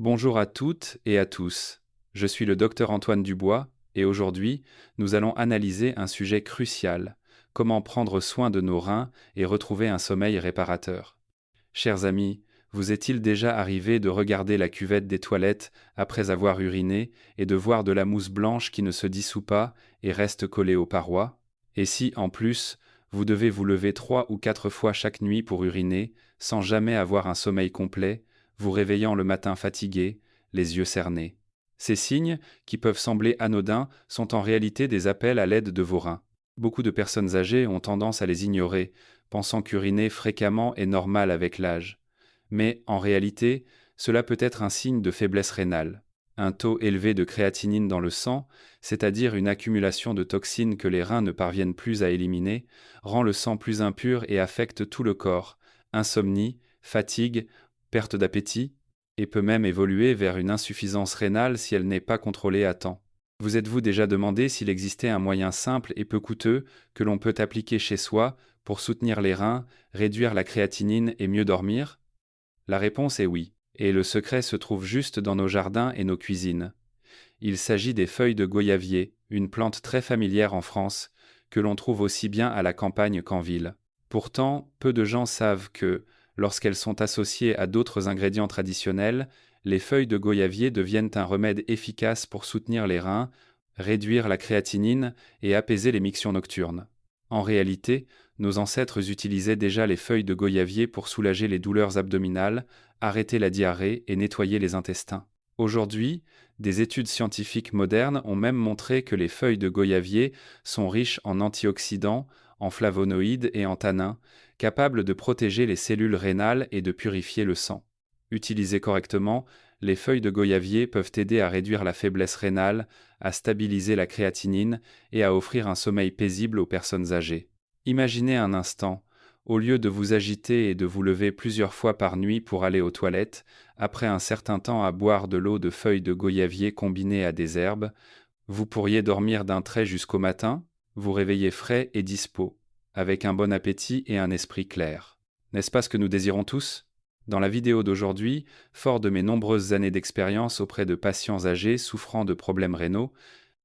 Bonjour à toutes et à tous. Je suis le docteur Antoine Dubois et aujourd'hui, nous allons analyser un sujet crucial, comment prendre soin de nos reins et retrouver un sommeil réparateur. Chers amis, vous est-il déjà arrivé de regarder la cuvette des toilettes après avoir uriné et de voir de la mousse blanche qui ne se dissout pas et reste collée aux parois? Et si, en plus, vous devez vous lever 3 ou 4 fois chaque nuit pour uriner, sans jamais avoir un sommeil complet, vous réveillant le matin fatigué, les yeux cernés. Ces signes, qui peuvent sembler anodins, sont en réalité des appels à l'aide de vos reins. Beaucoup de personnes âgées ont tendance à les ignorer, pensant qu'uriner fréquemment est normal avec l'âge. Mais en réalité, cela peut être un signe de faiblesse rénale. Un taux élevé de créatinine dans le sang, c'est-à-dire une accumulation de toxines que les reins ne parviennent plus à éliminer, rend le sang plus impur et affecte tout le corps. Insomnie, fatigue, perte d'appétit, et peut même évoluer vers une insuffisance rénale si elle n'est pas contrôlée à temps. Vous êtes-vous déjà demandé s'il existait un moyen simple et peu coûteux que l'on peut appliquer chez soi pour soutenir les reins, réduire la créatinine et mieux dormir? La réponse est oui, et le secret se trouve juste dans nos jardins et nos cuisines. Il s'agit des feuilles de goyavier, une plante très familière en France, que l'on trouve aussi bien à la campagne qu'en ville. Pourtant, peu de gens savent que, lorsqu'elles sont associées à d'autres ingrédients traditionnels, les feuilles de goyavier deviennent un remède efficace pour soutenir les reins, réduire la créatinine et apaiser les mictions nocturnes. En réalité, nos ancêtres utilisaient déjà les feuilles de goyavier pour soulager les douleurs abdominales, arrêter la diarrhée et nettoyer les intestins. Aujourd'hui, des études scientifiques modernes ont même montré que les feuilles de goyavier sont riches en antioxydants, en flavonoïdes et en tannins, capables de protéger les cellules rénales et de purifier le sang. Utilisées correctement, les feuilles de goyavier peuvent aider à réduire la faiblesse rénale, à stabiliser la créatinine et à offrir un sommeil paisible aux personnes âgées. Imaginez un instant, au lieu de vous agiter et de vous lever plusieurs fois par nuit pour aller aux toilettes, après un certain temps à boire de l'eau de feuilles de goyavier combinées à des herbes, vous pourriez dormir d'un trait jusqu'au matin, vous réveiller frais et dispos, avec un bon appétit et un esprit clair. N'est-ce pas ce que nous désirons tous? Dans la vidéo d'aujourd'hui, fort de mes nombreuses années d'expérience auprès de patients âgés souffrant de problèmes rénaux,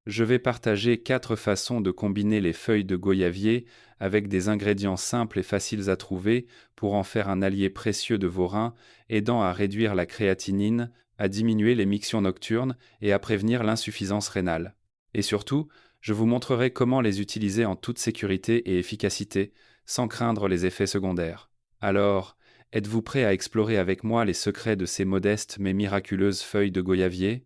je vais partager 4 façons de combiner les feuilles de goyavier avec des ingrédients simples et faciles à trouver pour en faire un allié précieux de vos reins, aidant à réduire la créatinine, à diminuer les mictions nocturnes et à prévenir l'insuffisance rénale. Et surtout, je vous montrerai comment les utiliser en toute sécurité et efficacité, sans craindre les effets secondaires. Alors, êtes-vous prêt à explorer avec moi les secrets de ces modestes mais miraculeuses feuilles de goyavier?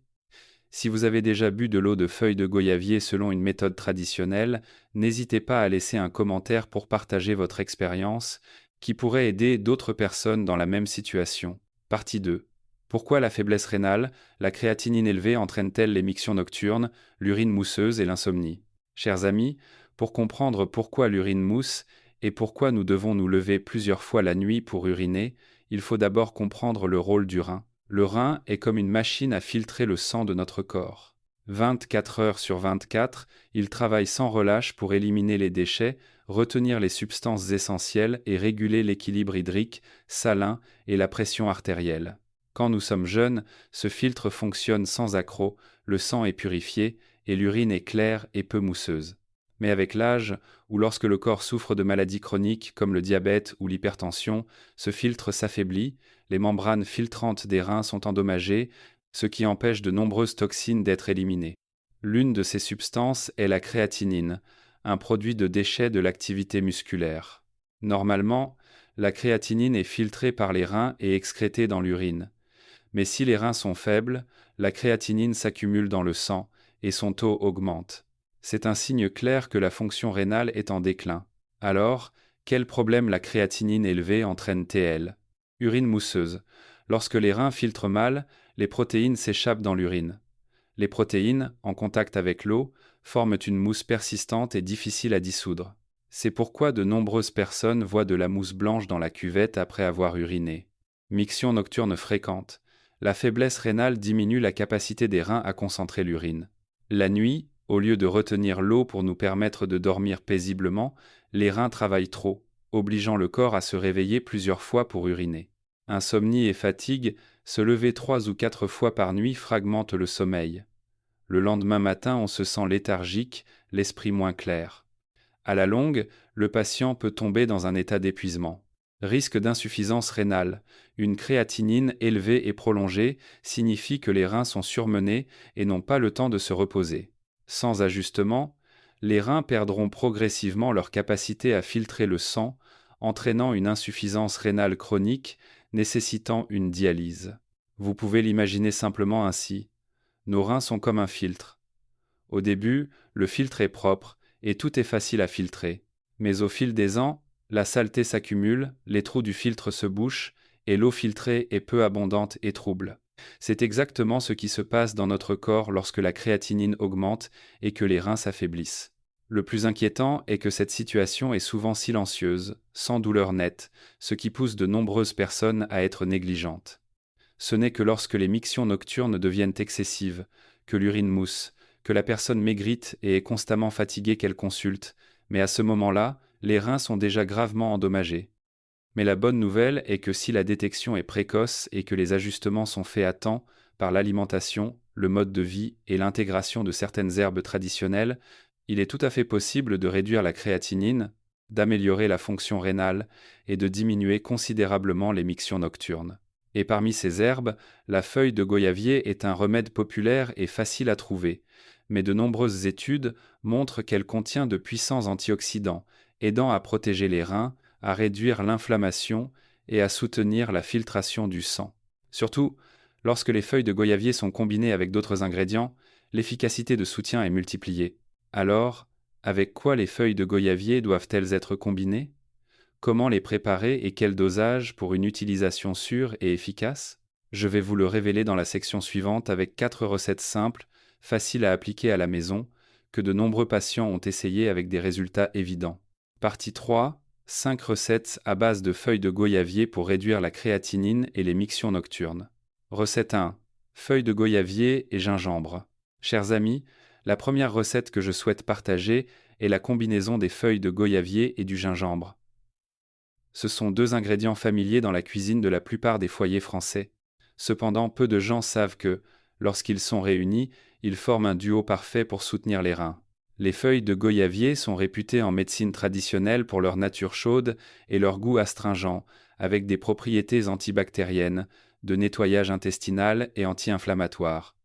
Si vous avez déjà bu de l'eau de feuilles de goyavier selon une méthode traditionnelle, n'hésitez pas à laisser un commentaire pour partager votre expérience, qui pourrait aider d'autres personnes dans la même situation. Partie 2. Pourquoi la faiblesse rénale, la créatinine élevée entraîne-t-elle les mictions nocturnes, l'urine mousseuse et l'insomnie? Chers amis, pour comprendre pourquoi l'urine mousse et pourquoi nous devons nous lever plusieurs fois la nuit pour uriner, il faut d'abord comprendre le rôle du rein. Le rein est comme une machine à filtrer le sang de notre corps. 24 heures sur 24, il travaille sans relâche pour éliminer les déchets, retenir les substances essentielles et réguler l'équilibre hydrique, salin et la pression artérielle. Quand nous sommes jeunes, ce filtre fonctionne sans accroc, le sang est purifié et l'urine est claire et peu mousseuse. Mais avec l'âge, ou lorsque le corps souffre de maladies chroniques comme le diabète ou l'hypertension, ce filtre s'affaiblit, les membranes filtrantes des reins sont endommagées, ce qui empêche de nombreuses toxines d'être éliminées. L'une de ces substances est la créatinine, un produit de déchet de l'activité musculaire. Normalement, la créatinine est filtrée par les reins et excrétée dans l'urine. Mais si les reins sont faibles, la créatinine s'accumule dans le sang et son taux augmente. C'est un signe clair que la fonction rénale est en déclin. Alors, quel problème la créatinine élevée entraîne-t-elle? Urine mousseuse. Lorsque les reins filtrent mal, les protéines s'échappent dans l'urine. Les protéines, en contact avec l'eau, forment une mousse persistante et difficile à dissoudre. C'est pourquoi de nombreuses personnes voient de la mousse blanche dans la cuvette après avoir uriné. Miction nocturne fréquente. La faiblesse rénale diminue la capacité des reins à concentrer l'urine. La nuit, au lieu de retenir l'eau pour nous permettre de dormir paisiblement, les reins travaillent trop, obligeant le corps à se réveiller plusieurs fois pour uriner. Insomnie et fatigue, se lever 3 ou 4 fois par nuit fragmente le sommeil. Le lendemain matin, on se sent léthargique, l'esprit moins clair. À la longue, le patient peut tomber dans un état d'épuisement. Risque d'insuffisance rénale. Une créatinine élevée et prolongée signifie que les reins sont surmenés et n'ont pas le temps de se reposer. Sans ajustement, les reins perdront progressivement leur capacité à filtrer le sang, entraînant une insuffisance rénale chronique nécessitant une dialyse. Vous pouvez l'imaginer simplement ainsi. Nos reins sont comme un filtre. Au début, le filtre est propre et tout est facile à filtrer. Mais au fil des ans, la saleté s'accumule, les trous du filtre se bouchent et l'eau filtrée est peu abondante et trouble. C'est exactement ce qui se passe dans notre corps lorsque la créatinine augmente et que les reins s'affaiblissent. Le plus inquiétant est que cette situation est souvent silencieuse, sans douleur nette, ce qui pousse de nombreuses personnes à être négligentes. Ce n'est que lorsque les mictions nocturnes deviennent excessives, que l'urine mousse, que la personne maigrite et est constamment fatiguée qu'elle consulte, mais à ce moment-là, les reins sont déjà gravement endommagés. Mais la bonne nouvelle est que si la détection est précoce et que les ajustements sont faits à temps par l'alimentation, le mode de vie et l'intégration de certaines herbes traditionnelles, il est tout à fait possible de réduire la créatinine, d'améliorer la fonction rénale et de diminuer considérablement les mictions nocturnes. Et parmi ces herbes, la feuille de goyavier est un remède populaire et facile à trouver, mais de nombreuses études montrent qu'elle contient de puissants antioxydants, aidant à protéger les reins, à réduire l'inflammation et à soutenir la filtration du sang. Surtout, lorsque les feuilles de goyavier sont combinées avec d'autres ingrédients, l'efficacité de soutien est multipliée. Alors, avec quoi les feuilles de goyavier doivent-elles être combinées ? Comment les préparer et quel dosage pour une utilisation sûre et efficace ? Je vais vous le révéler dans la section suivante avec 4 recettes simples, faciles à appliquer à la maison, que de nombreux patients ont essayé avec des résultats évidents. Partie 3. 5 recettes à base de feuilles de goyavier pour réduire la créatinine et les mictions nocturnes. Recette 1. Feuilles de goyavier et gingembre. Chers amis, la première recette que je souhaite partager est la combinaison des feuilles de goyavier et du gingembre. Ce sont 2 ingrédients familiers dans la cuisine de la plupart des foyers français. Cependant, peu de gens savent que, lorsqu'ils sont réunis, ils forment un duo parfait pour soutenir les reins. Les feuilles de goyavier sont réputées en médecine traditionnelle pour leur nature chaude et leur goût astringent, avec des propriétés antibactériennes, de nettoyage intestinal et anti-inflammatoire.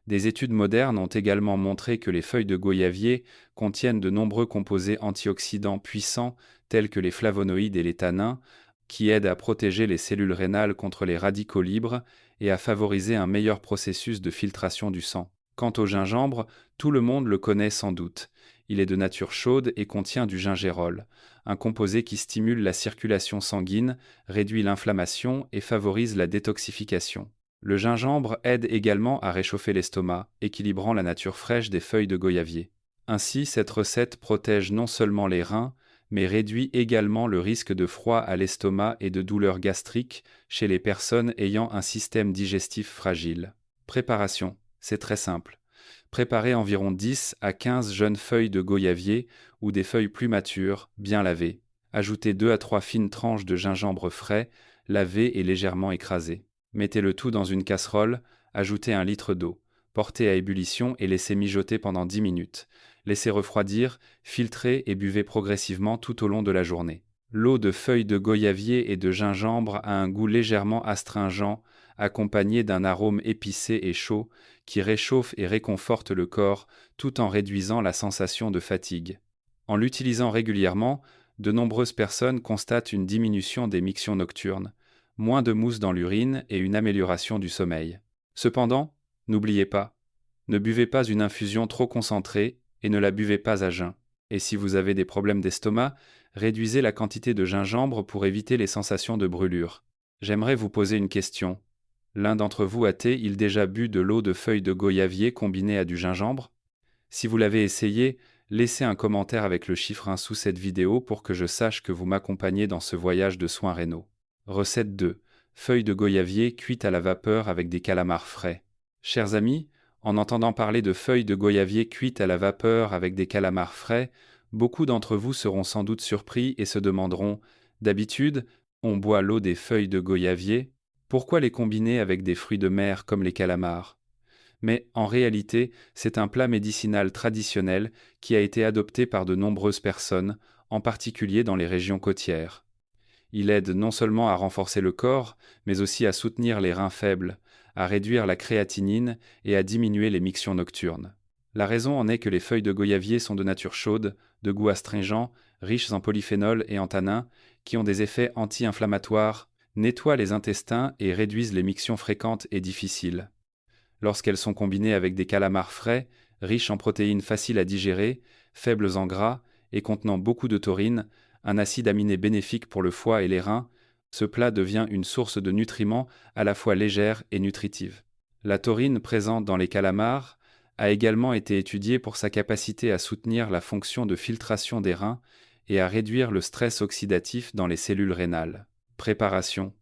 Des études modernes ont également montré que les feuilles de goyavier contiennent de nombreux composés antioxydants puissants tels que les flavonoïdes et les tanins, qui aident à protéger les cellules rénales contre les radicaux libres et à favoriser un meilleur processus de filtration du sang. Quant au gingembre, tout le monde le connaît sans doute. Il est de nature chaude et contient du gingérol, un composé qui stimule la circulation sanguine, réduit l'inflammation et favorise la détoxification. Le gingembre aide également à réchauffer l'estomac, équilibrant la nature fraîche des feuilles de goyavier. Ainsi, cette recette protège non seulement les reins, mais réduit également le risque de froid à l'estomac et de douleurs gastriques chez les personnes ayant un système digestif fragile. Préparation, c'est très simple. Préparez environ 10 à 15 jeunes feuilles de goyavier ou des feuilles plus matures, bien lavées. Ajoutez 2 à 3 fines tranches de gingembre frais, lavées et légèrement écrasées. Mettez le tout dans une casserole, ajoutez 1 litre d'eau. Portez à ébullition et laissez mijoter pendant 10 minutes. Laissez refroidir, filtrez et buvez progressivement tout au long de la journée. L'eau de feuilles de goyavier et de gingembre a un goût légèrement astringent, accompagné d'un arôme épicé et chaud qui réchauffe et réconforte le corps tout en réduisant la sensation de fatigue. En l'utilisant régulièrement, de nombreuses personnes constatent une diminution des mictions nocturnes, moins de mousse dans l'urine et une amélioration du sommeil. Cependant, n'oubliez pas, ne buvez pas une infusion trop concentrée et ne la buvez pas à jeun. Et si vous avez des problèmes d'estomac, réduisez la quantité de gingembre pour éviter les sensations de brûlure. J'aimerais vous poser une question. L'un d'entre vous a-t-il déjà bu de l'eau de feuilles de goyavier combinée à du gingembre ? Si vous l'avez essayé, laissez un commentaire avec le chiffre 1 sous cette vidéo pour que je sache que vous m'accompagnez dans ce voyage de soins rénaux. Recette 2. Feuilles de goyavier cuites à la vapeur avec des calamars frais. Chers amis, en entendant parler de feuilles de goyavier cuites à la vapeur avec des calamars frais, beaucoup d'entre vous seront sans doute surpris et se demanderont « D'habitude, On boit l'eau des feuilles de goyavier. Pourquoi les combiner avec des fruits de mer comme les calamars? Mais en réalité, c'est un plat médicinal traditionnel qui a été adopté par de nombreuses personnes, en particulier dans les régions côtières. Il aide non seulement à renforcer le corps, mais aussi à soutenir les reins faibles, à réduire la créatinine et à diminuer les mictions nocturnes. La raison en est que les feuilles de goyavier sont de nature chaude, de goût astringent, riches en polyphénol et en tanins, qui ont des effets anti-inflammatoires, nettoient les intestins et réduisent les mictions fréquentes et difficiles. Lorsqu'elles sont combinées avec des calamars frais, riches en protéines faciles à digérer, faibles en gras et contenant beaucoup de taurine, un acide aminé bénéfique pour le foie et les reins, ce plat devient une source de nutriments à la fois légère et nutritive. La taurine présente dans les calamars a également été étudiée pour sa capacité à soutenir la fonction de filtration des reins et à réduire le stress oxydatif dans les cellules rénales. Préparation.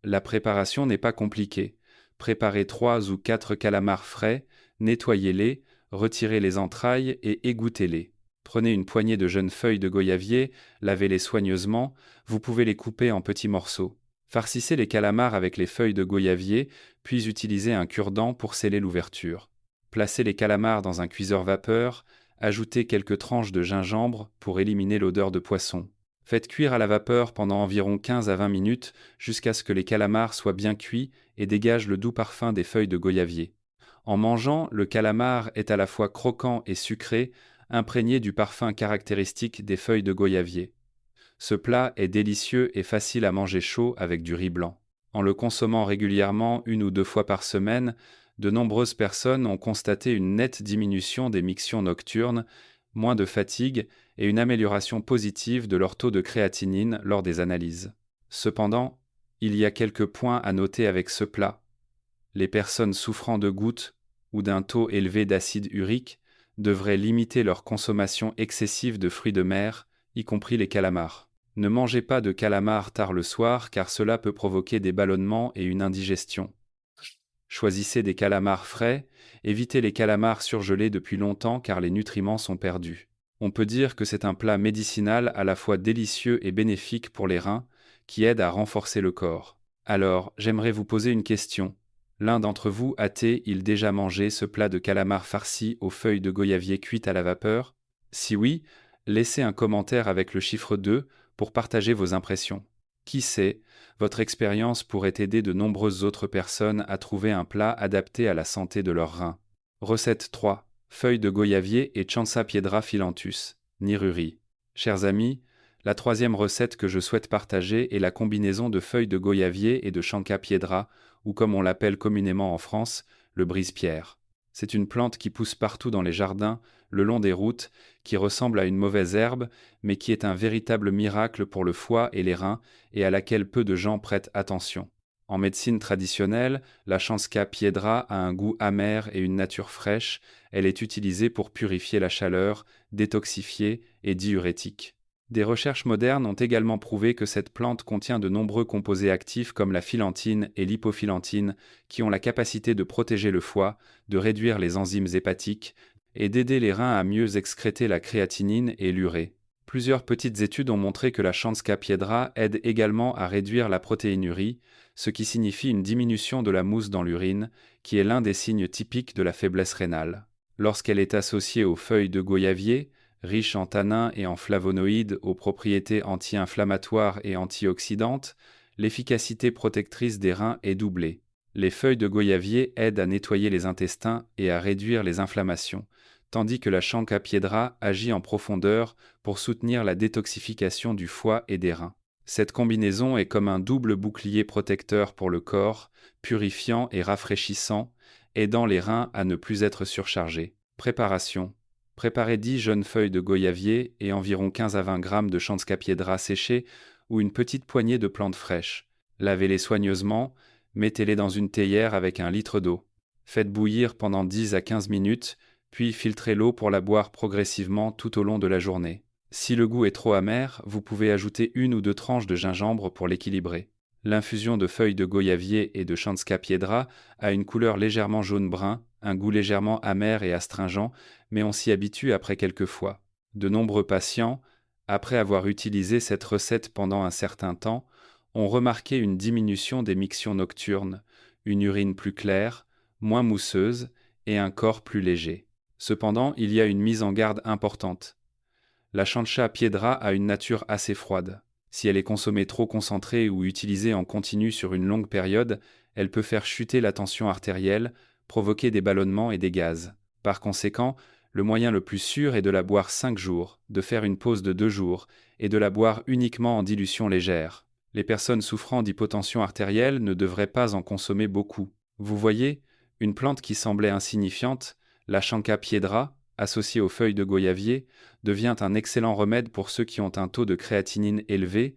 La préparation n'est pas compliquée. Préparez 3 ou 4 calamars frais, nettoyez-les, retirez les entrailles et égouttez-les. Prenez une poignée de jeunes feuilles de goyavier, lavez-les soigneusement, vous pouvez les couper en petits morceaux. Farcissez les calamars avec les feuilles de goyavier, puis utilisez un cure-dent pour sceller l'ouverture. Placez les calamars dans un cuiseur vapeur, ajoutez quelques tranches de gingembre pour éliminer l'odeur de poisson. Faites cuire à la vapeur pendant environ 15 à 20 minutes jusqu'à ce que les calamars soient bien cuits et dégagent le doux parfum des feuilles de goyavier. En mangeant, le calamar est à la fois croquant et sucré, imprégné du parfum caractéristique des feuilles de goyavier. Ce plat est délicieux et facile à manger chaud avec du riz blanc. En le consommant régulièrement 1 ou 2 fois par semaine, de nombreuses personnes ont constaté une nette diminution des mictions nocturnes, moins de fatigue et une amélioration positive de leur taux de créatinine lors des analyses. Cependant, il y a quelques points à noter avec ce plat. Les personnes souffrant de gouttes ou d'un taux élevé d'acide urique devraient limiter leur consommation excessive de fruits de mer, y compris les calamars. Ne mangez pas de calamars tard le soir car cela peut provoquer des ballonnements et une indigestion. Choisissez des calamars frais, évitez les calamars surgelés depuis longtemps car les nutriments sont perdus. On peut dire que c'est un plat médicinal à la fois délicieux et bénéfique pour les reins, qui aide à renforcer le corps. Alors, j'aimerais vous poser une question. L'un d'entre vous a-t-il déjà mangé ce plat de calamar farci aux feuilles de goyavier cuites à la vapeur? Si oui, laissez un commentaire avec le chiffre 2 pour partager vos impressions. Qui sait, votre expérience pourrait aider de nombreuses autres personnes à trouver un plat adapté à la santé de leurs reins. Recette 3. Feuilles de goyavier et Chancsapiedra filantus, Niruri. Chers amis, la troisième recette que je souhaite partager est la combinaison de feuilles de goyavier et de Chancsapiedra, ou comme on l'appelle communément en France, le brise-pierre. C'est une plante qui pousse partout dans les jardins, le long des routes, qui ressemble à une mauvaise herbe, mais qui est un véritable miracle pour le foie et les reins, et à laquelle peu de gens prêtent attention. En médecine traditionnelle, la Chancsapiedra a un goût amer et une nature fraîche, elle est utilisée pour purifier la chaleur, détoxifier et diurétique. Des recherches modernes ont également prouvé que cette plante contient de nombreux composés actifs comme la phylantine et l'hypofylantine qui ont la capacité de protéger le foie, de réduire les enzymes hépatiques et d'aider les reins à mieux excréter la créatinine et l'urée. Plusieurs petites études ont montré que la Chancsapiedra aide également à réduire la protéinurie, ce qui signifie une diminution de la mousse dans l'urine, qui est l'un des signes typiques de la faiblesse rénale. Lorsqu'elle est associée aux feuilles de goyavier, riches en tanins et en flavonoïdes aux propriétés anti-inflammatoires et antioxydantes, l'efficacité protectrice des reins est doublée. Les feuilles de goyavier aident à nettoyer les intestins et à réduire les inflammations, tandis que la Chancsapiedra agit en profondeur pour soutenir la détoxification du foie et des reins. Cette combinaison est comme un double bouclier protecteur pour le corps, purifiant et rafraîchissant, aidant les reins à ne plus être surchargés. Préparation. Préparez 10 jeunes feuilles de goyavier et environ 15 à 20 grammes de Chancsapiedra séchées ou une petite poignée de plantes fraîches. Lavez-les soigneusement, mettez-les dans une théière avec 1 litre d'eau. Faites bouillir pendant 10 à 15 minutes, puis filtrez l'eau pour la boire progressivement tout au long de la journée. Si le goût est trop amer, vous pouvez ajouter 1 ou 2 tranches de gingembre pour l'équilibrer. L'infusion de feuilles de goyavier et de Chancsapiedra a une couleur légèrement jaune-brun, un goût légèrement amer et astringent, mais on s'y habitue après quelques fois. De nombreux patients, après avoir utilisé cette recette pendant un certain temps, ont remarqué une diminution des mictions nocturnes, une urine plus claire, moins mousseuse et un corps plus léger. Cependant, il y a une mise en garde importante. La chancha piedra a une nature assez froide. Si elle est consommée trop concentrée ou utilisée en continu sur une longue période, elle peut faire chuter la tension artérielle, provoquer des ballonnements et des gaz. Par conséquent, le moyen le plus sûr est de la boire 5 jours, de faire une pause de 2 jours et de la boire uniquement en dilution légère. Les personnes souffrant d'hypotension artérielle ne devraient pas en consommer beaucoup. Vous voyez, une plante qui semblait insignifiante, la Chanca piedra, associée aux feuilles de goyavier, devient un excellent remède pour ceux qui ont un taux de créatinine élevé,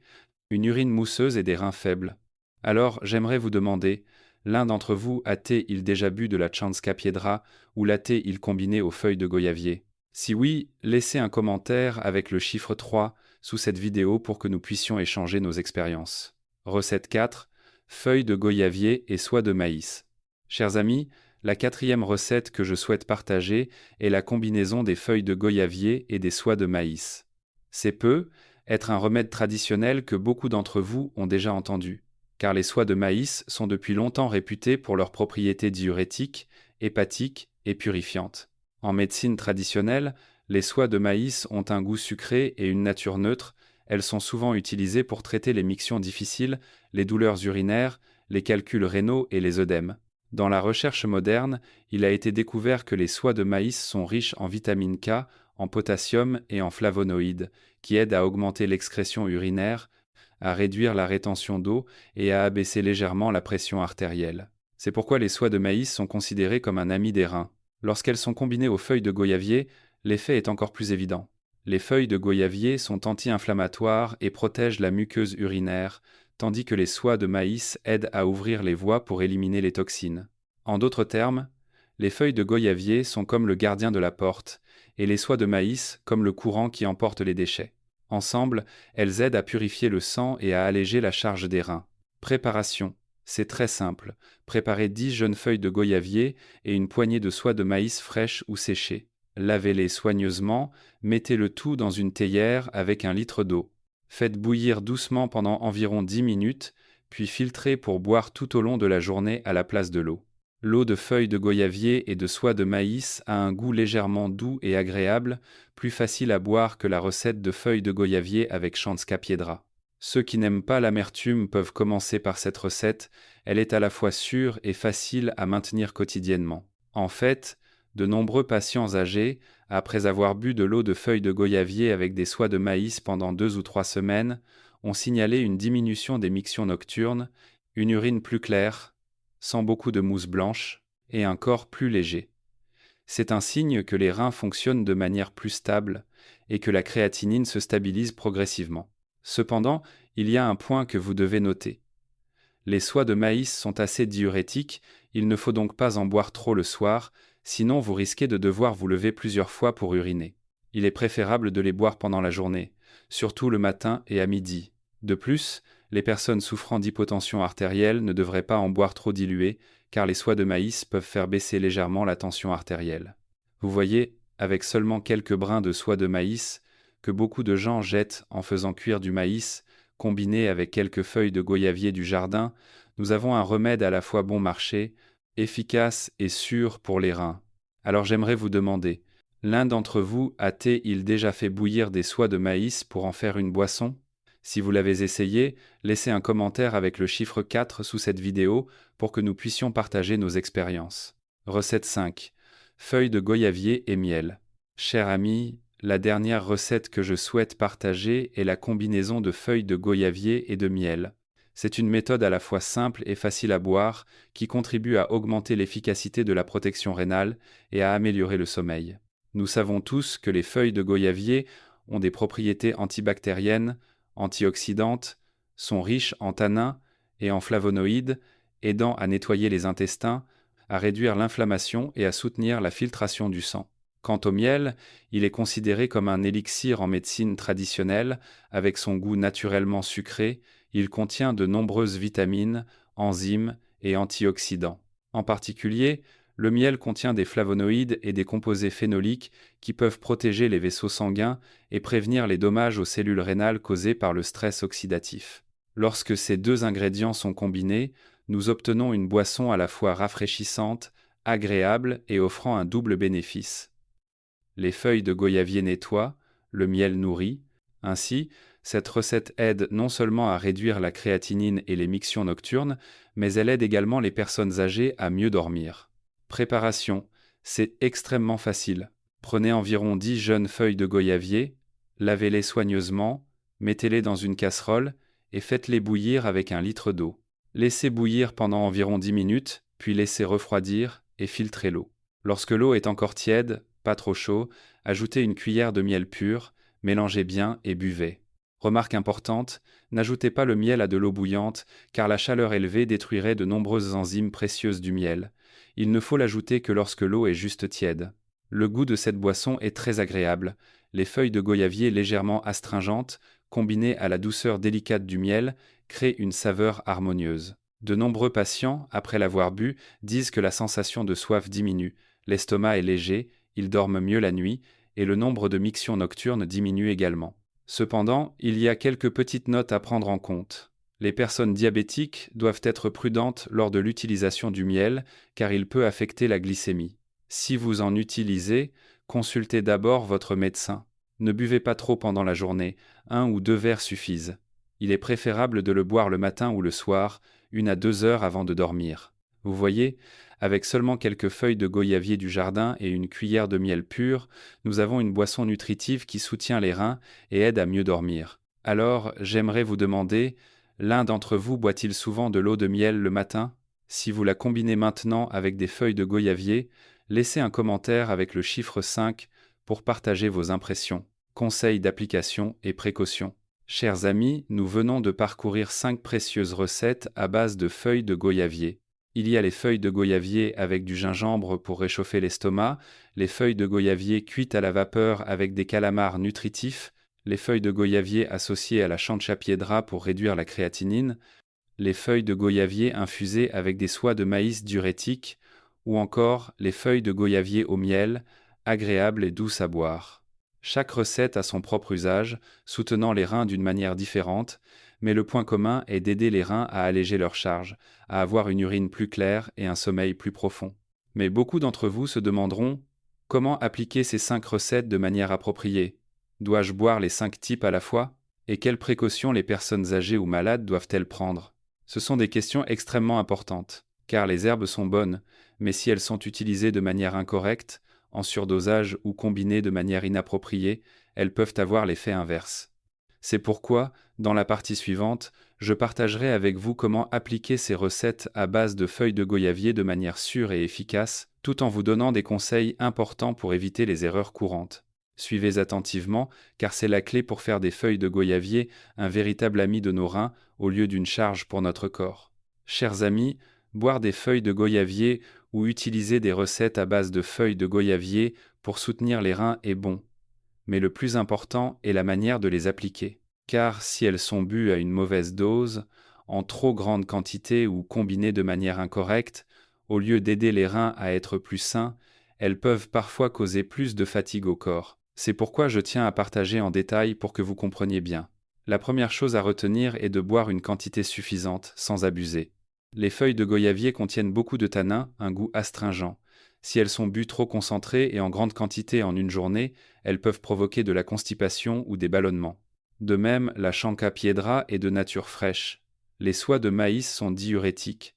une urine mousseuse et des reins faibles. Alors, j'aimerais vous demander, l'un d'entre vous a-t-il déjà bu de la Chanca piedra ou l'a-t-il combiné aux feuilles de goyavier? Si oui, laissez un commentaire avec le chiffre 3 sous cette vidéo pour que nous puissions échanger nos expériences. Recette 4. Feuilles de goyavier et soie de maïs. Chers amis, la 4e recette que je souhaite partager est la combinaison des feuilles de goyavier et des soies de maïs. C'est peu, être un remède traditionnel que beaucoup d'entre vous ont déjà entendu, car les soies de maïs sont depuis longtemps réputées pour leurs propriétés diurétiques, hépatiques et purifiantes. En médecine traditionnelle, les soies de maïs ont un goût sucré et une nature neutre, elles sont souvent utilisées pour traiter les mictions difficiles, les douleurs urinaires, les calculs rénaux et les œdèmes. Dans la recherche moderne, il a été découvert que les soies de maïs sont riches en vitamine K, en potassium et en flavonoïdes, qui aident à augmenter l'excrétion urinaire, à réduire la rétention d'eau et à abaisser légèrement la pression artérielle. C'est pourquoi les soies de maïs sont considérées comme un ami des reins. Lorsqu'elles sont combinées aux feuilles de goyavier, l'effet est encore plus évident. Les feuilles de goyavier sont anti-inflammatoires et protègent la muqueuse urinaire, tandis que les soies de maïs aident à ouvrir les voies pour éliminer les toxines. En d'autres termes, les feuilles de goyavier sont comme le gardien de la porte, et les soies de maïs comme le courant qui emporte les déchets. Ensemble, elles aident à purifier le sang et à alléger la charge des reins. Préparation. C'est très simple. Préparez 10 jeunes feuilles de goyavier et une poignée de soie de maïs fraîche ou séchée. Lavez-les soigneusement, mettez le tout dans une théière avec 1 litre d'eau. Faites bouillir doucement pendant environ 10 minutes, puis filtrez pour boire tout au long de la journée à la place de l'eau. L'eau de feuilles de goyavier et de soie de maïs a un goût légèrement doux et agréable, plus facile à boire que la recette de feuilles de goyavier avec Chanca piedra. Ceux qui n'aiment pas l'amertume peuvent commencer par cette recette, elle est à la fois sûre et facile à maintenir quotidiennement. En fait, de nombreux patients âgés, après avoir bu de l'eau de feuilles de goyavier avec des soies de maïs pendant 2 ou 3 semaines, ont signalé une diminution des mictions nocturnes, une urine plus claire, sans beaucoup de mousse blanche, et un corps plus léger. C'est un signe que les reins fonctionnent de manière plus stable et que la créatinine se stabilise progressivement. Cependant, il y a un point que vous devez noter. Les soies de maïs sont assez diurétiques, il ne faut donc pas en boire trop le soir, sinon vous risquez de devoir vous lever plusieurs fois pour uriner. Il est préférable de les boire pendant la journée, surtout le matin et à midi. De plus, les personnes souffrant d'hypotension artérielle ne devraient pas en boire trop dilué, car les soies de maïs peuvent faire baisser légèrement la tension artérielle. Vous voyez, avec seulement quelques brins de soie de maïs, que beaucoup de gens jettent en faisant cuire du maïs, combiné avec quelques feuilles de goyavier du jardin, nous avons un remède à la fois bon marché, efficace et sûr pour les reins. Alors j'aimerais vous demander, l'un d'entre vous a-t-il déjà fait bouillir des soies de maïs pour en faire une boisson? Si vous l'avez essayé, laissez un commentaire avec le chiffre 4 sous cette vidéo pour que nous puissions partager nos expériences. Recette 5. Feuilles de goyavier et miel. Chers amis, la dernière recette que je souhaite partager est la combinaison de feuilles de goyavier et de miel. C'est une méthode à la fois simple et facile à boire qui contribue à augmenter l'efficacité de la protection rénale et à améliorer le sommeil. Nous savons tous que les feuilles de goyavier ont des propriétés antibactériennes, antioxydantes, sont riches en tanins et en flavonoïdes, aidant à nettoyer les intestins, à réduire l'inflammation et à soutenir la filtration du sang. Quant au miel, il est considéré comme un élixir en médecine traditionnelle, avec son goût naturellement sucré, il contient de nombreuses vitamines, enzymes et antioxydants. En particulier, le miel contient des flavonoïdes et des composés phénoliques qui peuvent protéger les vaisseaux sanguins et prévenir les dommages aux cellules rénales causés par le stress oxydatif. Lorsque ces deux ingrédients sont combinés, nous obtenons une boisson à la fois rafraîchissante, agréable et offrant un double bénéfice. Les feuilles de goyavier nettoient, le miel nourrit. Ainsi, cette recette aide non seulement à réduire la créatinine et les mictions nocturnes, mais elle aide également les personnes âgées à mieux dormir. Préparation, c'est extrêmement facile. Prenez environ 10 jeunes feuilles de goyavier, lavez-les soigneusement, mettez-les dans une casserole et faites-les bouillir avec 1 litre d'eau. Laissez bouillir pendant environ 10 minutes, puis laissez refroidir et filtrez l'eau. Lorsque l'eau est encore tiède, pas trop chaud, ajoutez une cuillère de miel pur, mélangez bien et buvez. Remarque importante, n'ajoutez pas le miel à de l'eau bouillante, car la chaleur élevée détruirait de nombreuses enzymes précieuses du miel. Il ne faut l'ajouter que lorsque l'eau est juste tiède. Le goût de cette boisson est très agréable. Les feuilles de goyavier légèrement astringentes, combinées à la douceur délicate du miel, créent une saveur harmonieuse. De nombreux patients, après l'avoir bu, disent que la sensation de soif diminue, l'estomac est léger, ils dorment mieux la nuit, et le nombre de mictions nocturnes diminue également. Cependant, il y a quelques petites notes à prendre en compte. Les personnes diabétiques doivent être prudentes lors de l'utilisation du miel, car il peut affecter la glycémie. Si vous en utilisez, consultez d'abord votre médecin. Ne buvez pas trop pendant la journée, 1 ou 2 verres suffisent. Il est préférable de le boire le matin ou le soir, 1 à 2 heures avant de dormir. Vous voyez, avec seulement quelques feuilles de goyavier du jardin et une cuillère de miel pur, nous avons une boisson nutritive qui soutient les reins et aide à mieux dormir. Alors, j'aimerais vous demander, l'un d'entre vous boit-il souvent de l'eau de miel le matin? Si vous la combinez maintenant avec des feuilles de goyavier, laissez un commentaire avec le chiffre 5 pour partager vos impressions, conseils d'application et précautions. Chers amis, nous venons de parcourir 5 précieuses recettes à base de feuilles de goyavier. Il y a les feuilles de goyavier avec du gingembre pour réchauffer l'estomac, les feuilles de goyavier cuites à la vapeur avec des calamars nutritifs, les feuilles de goyavier associées à la chancha piedra pour réduire la créatinine, les feuilles de goyavier infusées avec des soies de maïs diurétiques, ou encore les feuilles de goyavier au miel, agréables et douces à boire. Chaque recette a son propre usage, soutenant les reins d'une manière différente, mais le point commun est d'aider les reins à alléger leur charge, à avoir une urine plus claire et un sommeil plus profond. Mais beaucoup d'entre vous se demanderont comment appliquer ces 5 recettes de manière appropriée. Dois-je boire les 5 types à la fois? Et quelles précautions les personnes âgées ou malades doivent-elles prendre? Ce sont des questions extrêmement importantes, car les herbes sont bonnes, mais si elles sont utilisées de manière incorrecte, en surdosage ou combinées de manière inappropriée, elles peuvent avoir l'effet inverse. C'est pourquoi, dans la partie suivante, je partagerai avec vous comment appliquer ces recettes à base de feuilles de goyavier de manière sûre et efficace, tout en vous donnant des conseils importants pour éviter les erreurs courantes. Suivez attentivement, car c'est la clé pour faire des feuilles de goyavier un véritable ami de nos reins au lieu d'une charge pour notre corps. Chers amis, boire des feuilles de goyavier ou utiliser des recettes à base de feuilles de goyavier pour soutenir les reins est bon. Mais le plus important est la manière de les appliquer. Car si elles sont bues à une mauvaise dose, en trop grande quantité ou combinées de manière incorrecte, au lieu d'aider les reins à être plus sains, elles peuvent parfois causer plus de fatigue au corps. C'est pourquoi je tiens à partager en détail pour que vous compreniez bien. La première chose à retenir est de boire une quantité suffisante, sans abuser. Les feuilles de goyavier contiennent beaucoup de tanins, un goût astringent. Si elles sont bues trop concentrées et en grande quantité en une journée, elles peuvent provoquer de la constipation ou des ballonnements. De même, la chanca piedra est de nature fraîche. Les soies de maïs sont diurétiques.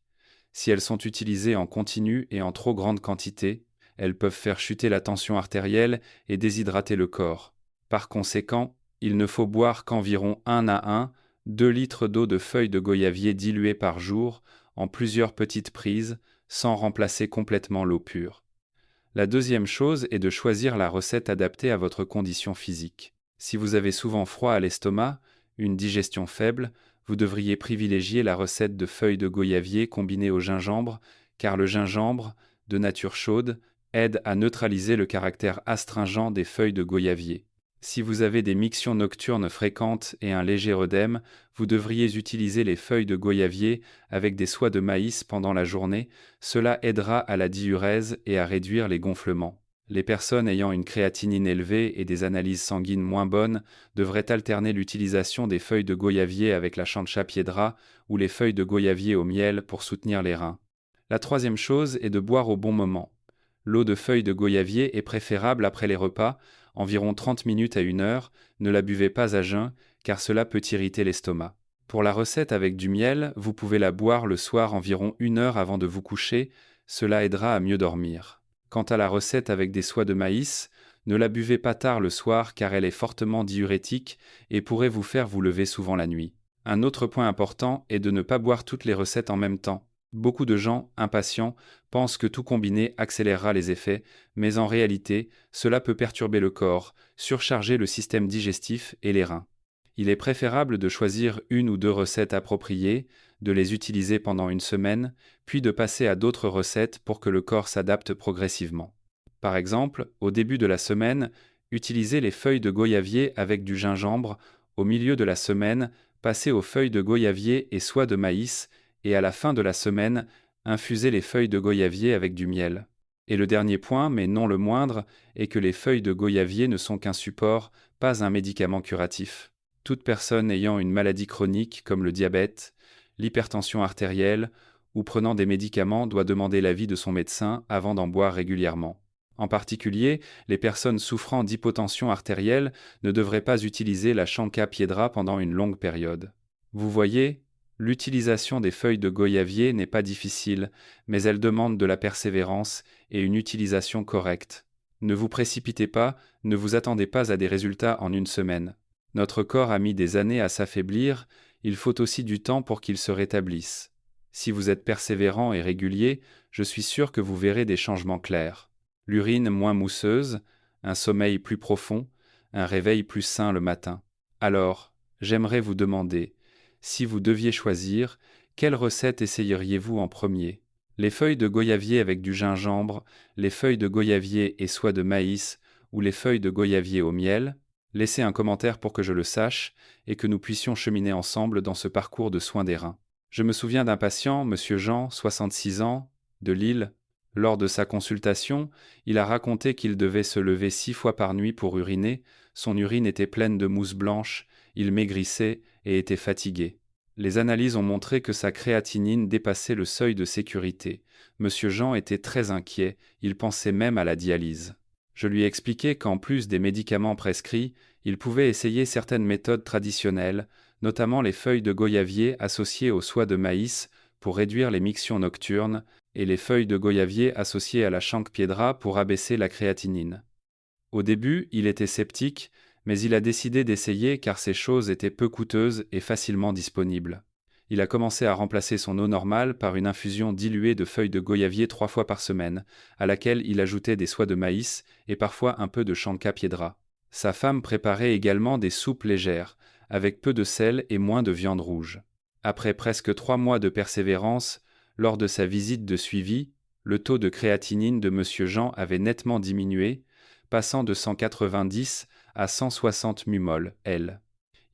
Si elles sont utilisées en continu et en trop grande quantité, elles peuvent faire chuter la tension artérielle et déshydrater le corps. Par conséquent, il ne faut boire qu'environ 1 à 1, 2 litres d'eau de feuilles de goyavier diluées par jour, en plusieurs petites prises, sans remplacer complètement l'eau pure. La deuxième chose est de choisir la recette adaptée à votre condition physique. Si vous avez souvent froid à l'estomac, une digestion faible, vous devriez privilégier la recette de feuilles de goyavier combinées au gingembre, car le gingembre, de nature chaude, aide à neutraliser le caractère astringent des feuilles de goyavier. Si vous avez des mictions nocturnes fréquentes et un léger œdème, vous devriez utiliser les feuilles de goyavier avec des soies de maïs pendant la journée, cela aidera à la diurèse et à réduire les gonflements. Les personnes ayant une créatinine élevée et des analyses sanguines moins bonnes devraient alterner l'utilisation des feuilles de goyavier avec la Chancha piedra ou les feuilles de goyavier au miel pour soutenir les reins. La troisième chose est de boire au bon moment. L'eau de feuilles de goyavier est préférable après les repas, environ 30 minutes à 1 heure, ne la buvez pas à jeun, car cela peut irriter l'estomac. Pour la recette avec du miel, vous pouvez la boire le soir environ 1 heure avant de vous coucher, cela aidera à mieux dormir. Quant à la recette avec des soies de maïs, ne la buvez pas tard le soir car elle est fortement diurétique et pourrait vous faire vous lever souvent la nuit. Un autre point important est de ne pas boire toutes les recettes en même temps. Beaucoup de gens, impatients, pensent que tout combiné accélérera les effets, mais en réalité, cela peut perturber le corps, surcharger le système digestif et les reins. Il est préférable de choisir 1 ou 2 recettes appropriées, de les utiliser pendant 1 semaine, puis de passer à d'autres recettes pour que le corps s'adapte progressivement. Par exemple, au début de la semaine, utilisez les feuilles de goyavier avec du gingembre, au milieu de la semaine, passez aux feuilles de goyavier et soie de maïs, et à la fin de la semaine, infusez les feuilles de goyavier avec du miel. Et le dernier point, mais non le moindre, est que les feuilles de goyavier ne sont qu'un support, pas un médicament curatif. Toute personne ayant une maladie chronique comme le diabète, l'hypertension artérielle ou prenant des médicaments doit demander l'avis de son médecin avant d'en boire régulièrement. En particulier, les personnes souffrant d'hypotension artérielle ne devraient pas utiliser la Chancha piedra pendant une longue période. Vous voyez, l'utilisation des feuilles de goyavier n'est pas difficile, mais elle demande de la persévérance et une utilisation correcte. Ne vous précipitez pas, ne vous attendez pas à des résultats en 1 semaine. Notre corps a mis des années à s'affaiblir, il faut aussi du temps pour qu'il se rétablisse. Si vous êtes persévérant et régulier, je suis sûr que vous verrez des changements clairs. L'urine moins mousseuse, un sommeil plus profond, un réveil plus sain le matin. Alors, j'aimerais vous demander, si vous deviez choisir, quelle recette essayeriez-vous en premier? Les feuilles de goyavier avec du gingembre, les feuilles de goyavier et soie de maïs, ou les feuilles de goyavier au miel? Laissez un commentaire pour que je le sache et que nous puissions cheminer ensemble dans ce parcours de soins des reins. Je me souviens d'un patient, Monsieur Jean, 66 ans, de Lille. Lors de sa consultation, il a raconté qu'il devait se lever 6 fois par nuit pour uriner, son urine était pleine de mousse blanche, il maigrissait et était fatigué. Les analyses ont montré que sa créatinine dépassait le seuil de sécurité. Monsieur Jean était très inquiet, il pensait même à la dialyse. Je lui ai expliqué qu'en plus des médicaments prescrits, il pouvait essayer certaines méthodes traditionnelles, notamment les feuilles de goyavier associées aux soies de maïs pour réduire les mictions nocturnes et les feuilles de goyavier associées à la Chancha piedra pour abaisser la créatinine. Au début, il était sceptique, mais il a décidé d'essayer car ces choses étaient peu coûteuses et facilement disponibles. Il a commencé à remplacer son eau normale par une infusion diluée de feuilles de goyavier 3 fois par semaine, à laquelle il ajoutait des soies de maïs et parfois un peu de Chancha piedra. Sa femme préparait également des soupes légères, avec peu de sel et moins de viande rouge. Après presque 3 mois de persévérance, lors de sa visite de suivi, le taux de créatinine de Monsieur Jean avait nettement diminué, passant de 190 à 160 mmol, L.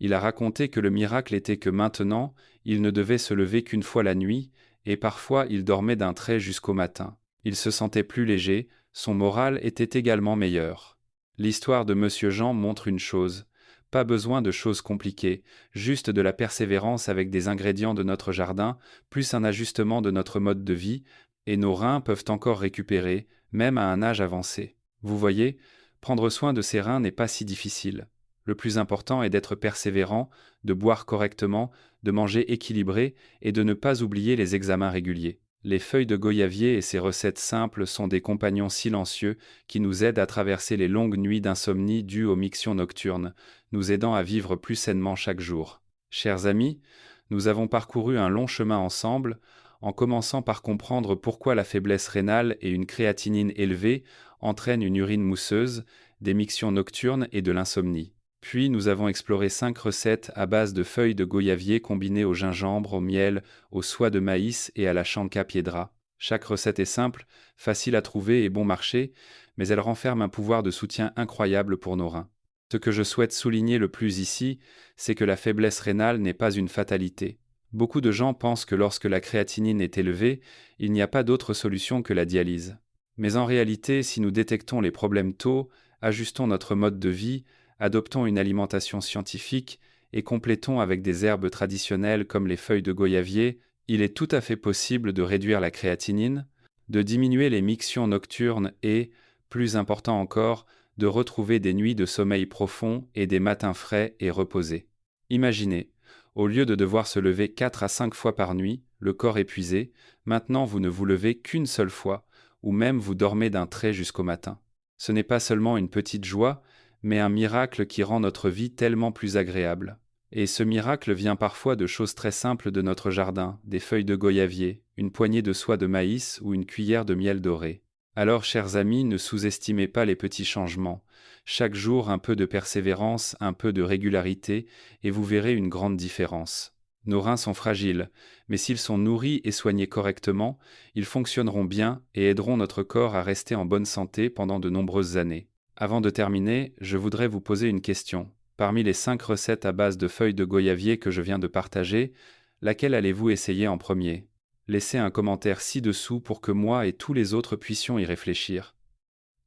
Il a raconté que le miracle était que maintenant, il ne devait se lever qu'une fois la nuit, et parfois il dormait d'un trait jusqu'au matin. Il se sentait plus léger, son moral était également meilleur. L'histoire de Monsieur Jean montre une chose. Pas besoin de choses compliquées, juste de la persévérance avec des ingrédients de notre jardin, plus un ajustement de notre mode de vie, et nos reins peuvent encore récupérer, même à un âge avancé. Vous voyez, prendre soin de ses reins n'est pas si difficile. Le plus important est d'être persévérant, de boire correctement, de manger équilibré et de ne pas oublier les examens réguliers. Les feuilles de goyavier et ses recettes simples sont des compagnons silencieux qui nous aident à traverser les longues nuits d'insomnie dues aux mictions nocturnes, nous aidant à vivre plus sainement chaque jour. Chers amis, nous avons parcouru un long chemin ensemble, en commençant par comprendre pourquoi la faiblesse rénale et une créatinine élevée entraînent une urine mousseuse, des mictions nocturnes et de l'insomnie. Puis nous avons exploré 5 recettes à base de feuilles de goyavier combinées au gingembre, au miel, aux soies de maïs et à la Chancha piedra. Chaque recette est simple, facile à trouver et bon marché, mais elle renferme un pouvoir de soutien incroyable pour nos reins. Ce que je souhaite souligner le plus ici, c'est que la faiblesse rénale n'est pas une fatalité. Beaucoup de gens pensent que lorsque la créatinine est élevée, il n'y a pas d'autre solution que la dialyse. Mais en réalité, si nous détectons les problèmes tôt, ajustons notre mode de vie, adoptons une alimentation scientifique et complétons avec des herbes traditionnelles comme les feuilles de goyavier, il est tout à fait possible de réduire la créatinine, de diminuer les mictions nocturnes et, plus important encore, de retrouver des nuits de sommeil profond et des matins frais et reposés. Imaginez, au lieu de devoir se lever 4 à 5 fois par nuit, le corps épuisé, maintenant vous ne vous levez qu'une seule fois, ou même vous dormez d'un trait jusqu'au matin. Ce n'est pas seulement une petite joie, mais un miracle qui rend notre vie tellement plus agréable. Et ce miracle vient parfois de choses très simples de notre jardin, des feuilles de goyavier, une poignée de soie de maïs ou une cuillère de miel doré. Alors, chers amis, ne sous-estimez pas les petits changements. Chaque jour, un peu de persévérance, un peu de régularité, et vous verrez une grande différence. Nos reins sont fragiles, mais s'ils sont nourris et soignés correctement, ils fonctionneront bien et aideront notre corps à rester en bonne santé pendant de nombreuses années. Avant de terminer, je voudrais vous poser une question. Parmi les 5 recettes à base de feuilles de goyavier que je viens de partager, laquelle allez-vous essayer en premier? Laissez un commentaire ci-dessous pour que moi et tous les autres puissions y réfléchir.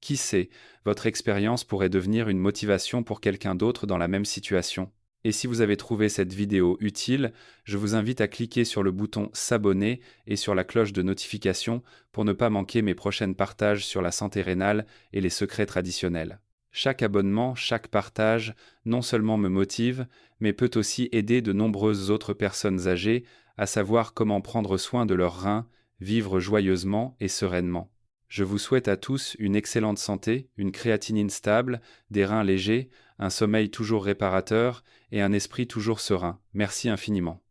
Qui sait, votre expérience pourrait devenir une motivation pour quelqu'un d'autre dans la même situation. Et si vous avez trouvé cette vidéo utile, je vous invite à cliquer sur le bouton s'abonner et sur la cloche de notification pour ne pas manquer mes prochains partages sur la santé rénale et les secrets traditionnels. Chaque abonnement, chaque partage, non seulement me motive, mais peut aussi aider de nombreuses autres personnes âgées à savoir comment prendre soin de leurs reins, vivre joyeusement et sereinement. Je vous souhaite à tous une excellente santé, une créatinine stable, des reins légers, un sommeil toujours réparateur et un esprit toujours serein. Merci infiniment.